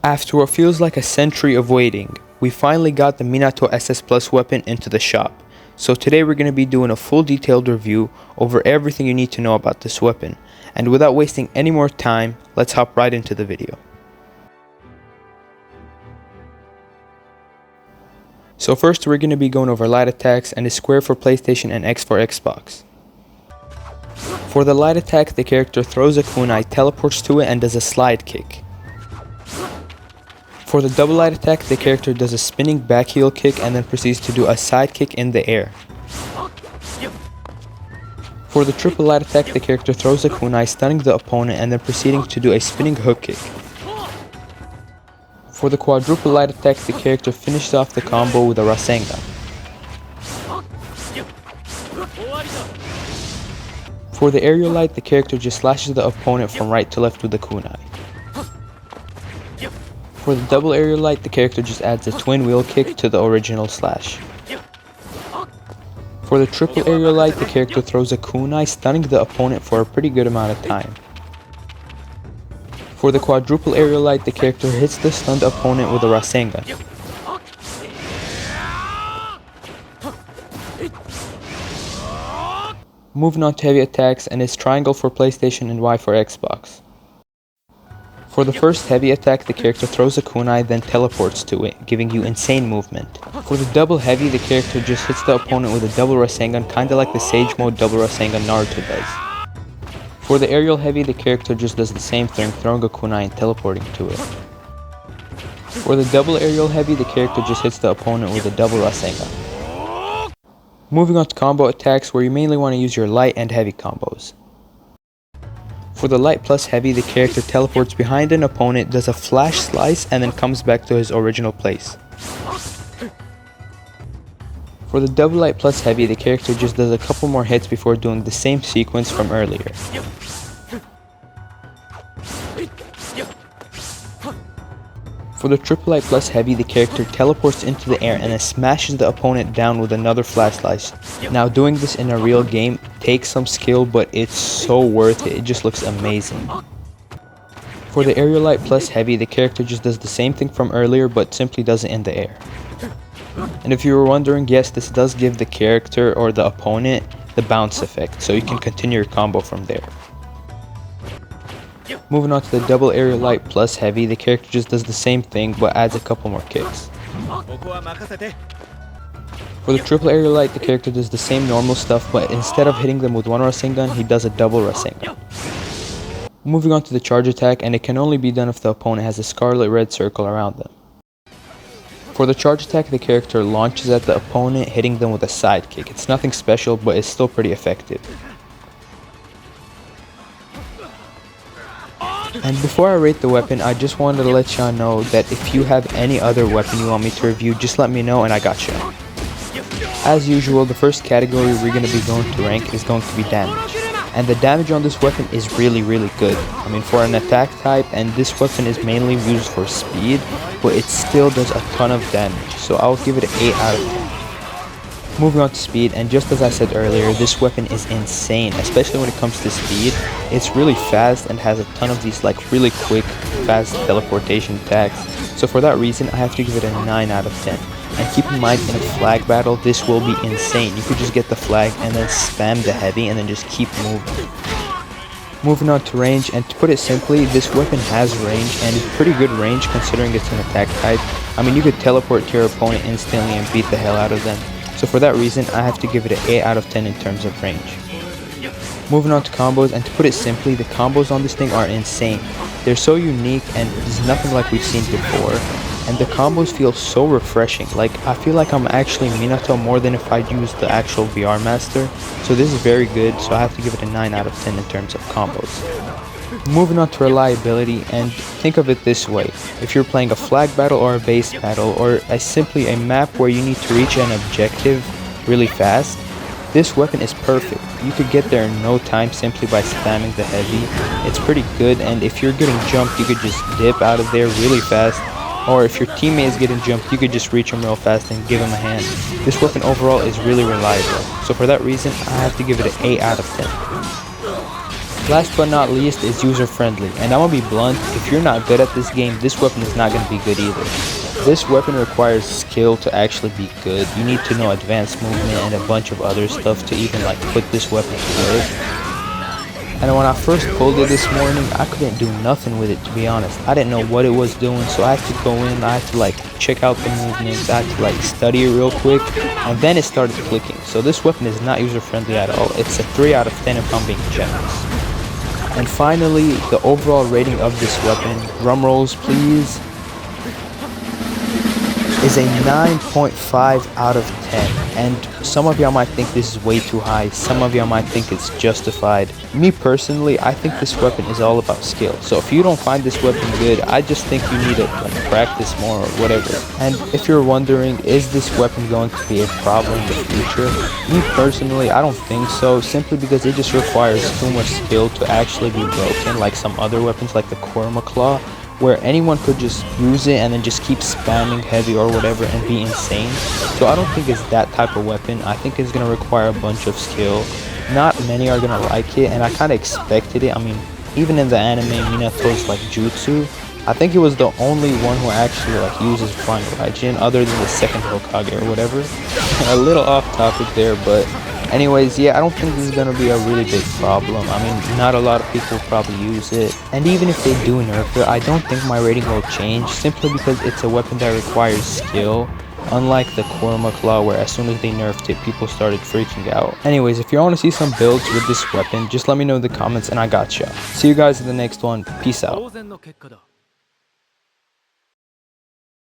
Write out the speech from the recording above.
After what feels like a century of waiting, we finally got the Minato SS Plus weapon into the shop. So today we're going to be doing a full detailed review over everything you need to know about this weapon. And without wasting any more time, let's hop right into the video. So first we're going to be going over light attacks and is square for PlayStation and X for Xbox. For the light attack, the character throws a kunai, teleports to it and does a slide kick. For the double light attack, the character does a spinning back heel kick and then proceeds to do a side kick in the air. For the triple light attack, the character throws a kunai, stunning the opponent and then proceeding to do a spinning hook kick. For the quadruple light attack, the character finishes off the combo with a Rasengan. For the aerial light, the character just slashes the opponent from right to left with the kunai. For the double aerial light, the character just adds a twin wheel kick to the original slash. For the triple aerial light, the character throws a kunai, stunning the opponent for a pretty good amount of time. For the quadruple aerial light, the character hits the stunned opponent with a Rasengan. Moving on to heavy attacks and is triangle for PlayStation and Y for Xbox. For the first heavy attack, the character throws a kunai, then teleports to it, giving you insane movement. For the double heavy, the character just hits the opponent with a double Rasengan, kinda like the Sage Mode double Rasengan Naruto does. For the aerial heavy, the character just does the same thing, throwing a kunai and teleporting to it. For the double aerial heavy, the character just hits the opponent with a double Rasengan. Moving on to combo attacks, where you mainly want to use your light and heavy combos. For the light plus heavy, the character teleports behind an opponent, does a flash slice, and then comes back to his original place. For the double light plus heavy, the character just does a couple more hits before doing the same sequence from earlier. For the triple light plus heavy, the character teleports into the air and then smashes the opponent down with another flash slice. Now doing this in a real game takes some skill, but it's so worth it, it just looks amazing. For the aerial light plus heavy, the character just does the same thing from earlier but simply does it in the air. And if you were wondering, yes, this does give the character or the opponent the bounce effect, so you can continue your combo from there. Moving on to the double aerial light plus heavy, the character just does the same thing but adds a couple more kicks. For the triple aerial light, the character does the same normal stuff, but instead of hitting them with one Rasengan, he does a double Rasengan. Moving on to the charge attack, and it can only be done if the opponent has a scarlet red circle around them. For the charge attack, the character launches at the opponent, hitting them with a side kick. It's nothing special, but it's still pretty effective. And before I rate the weapon, I just wanted to let y'all know that if you have any other weapon you want me to review, just let me know and I got you. As usual, the first category we're going to be going to rank is going to be damage. And the damage on this weapon is really good. I mean, for an attack type, and this weapon is mainly used for speed, but it still does a ton of damage, so I'll give it an 8 out of 10. Moving on to speed, and just as I said earlier, this weapon is insane, especially when it comes to speed. It's really fast and has a ton of these like really quick, fast teleportation attacks. So for that reason, I have to give it a 9 out of 10. And keep in mind, in a flag battle, this will be insane. You could just get the flag and then spam the heavy and then just keep moving. Moving on to range, and to put it simply, this weapon has range, and it's pretty good range considering it's an attack type. I mean, you could teleport to your opponent instantly and beat the hell out of them. So for that reason, I have to give it an 8 out of 10 in terms of range. Moving on to combos, and to put it simply, the combos on this thing are insane. They're so unique and there's nothing like we've seen before. And the combos feel so refreshing. Like, I feel like I'm actually Minato more than if I'd used the actual VR Master. So this is very good, so I have to give it a 9 out of 10 in terms of combos. Moving on to reliability, and think of it this way. If you're playing a flag battle or a base battle, or simply a map where you need to reach an objective really fast, this weapon is perfect. You could get there in no time simply by spamming the heavy. It's pretty good, and if you're getting jumped, you could just dip out of there really fast. Or if your teammate is getting jumped, you could just reach him real fast and give him a hand. This weapon overall is really reliable. So for that reason, I have to give it an 8 out of 10. Last but not least is user friendly, and I'm gonna be blunt, if you're not good at this game, this weapon is not gonna be good either. This weapon requires skill to actually be good. You need to know advanced movement and a bunch of other stuff to even like put this weapon to work. And when I first pulled it this morning, I couldn't do nothing with it, to be honest. I didn't know what it was doing, so I had to go in, I had to like check out the movements, I had to like study it real quick, and then it started clicking. So this weapon is not user friendly at all. It's a 3 out of 10 if I'm being generous. And finally, the overall rating of this weapon, drum rolls please, is a 9.5 out of 10. And some of y'all might think this is way too high, some of y'all might think it's justified. Me personally, I think this weapon is all about skill. So if you don't find this weapon good, I just think you need to like practice more or whatever. And if you're wondering, is this weapon going to be a problem in the future? Me personally, I don't think so, simply because it just requires too much skill to actually be broken, like some other weapons like the Kurama Claw, where anyone could just use it and then just keep spamming heavy or whatever and be insane. So I don't think it's that type of weapon. I think it's going to require a bunch of skill. Not many are going to like it, and I kind of expected it. I mean, even in the anime, Minato's like jutsu, I think he was the only one who actually like uses Flying Raijin other than the second Hokage or whatever. A little off topic there, but anyways, yeah, I don't think this is going to be a really big problem. I mean, not a lot of people probably use it. And even if they do nerf it, I don't think my rating will change, simply because it's a weapon that requires skill. Unlike the Kurama Claw, where as soon as they nerfed it, people started freaking out. Anyways, if you want to see some builds with this weapon, just let me know in the comments and I gotcha. See you guys in the next one. Peace out.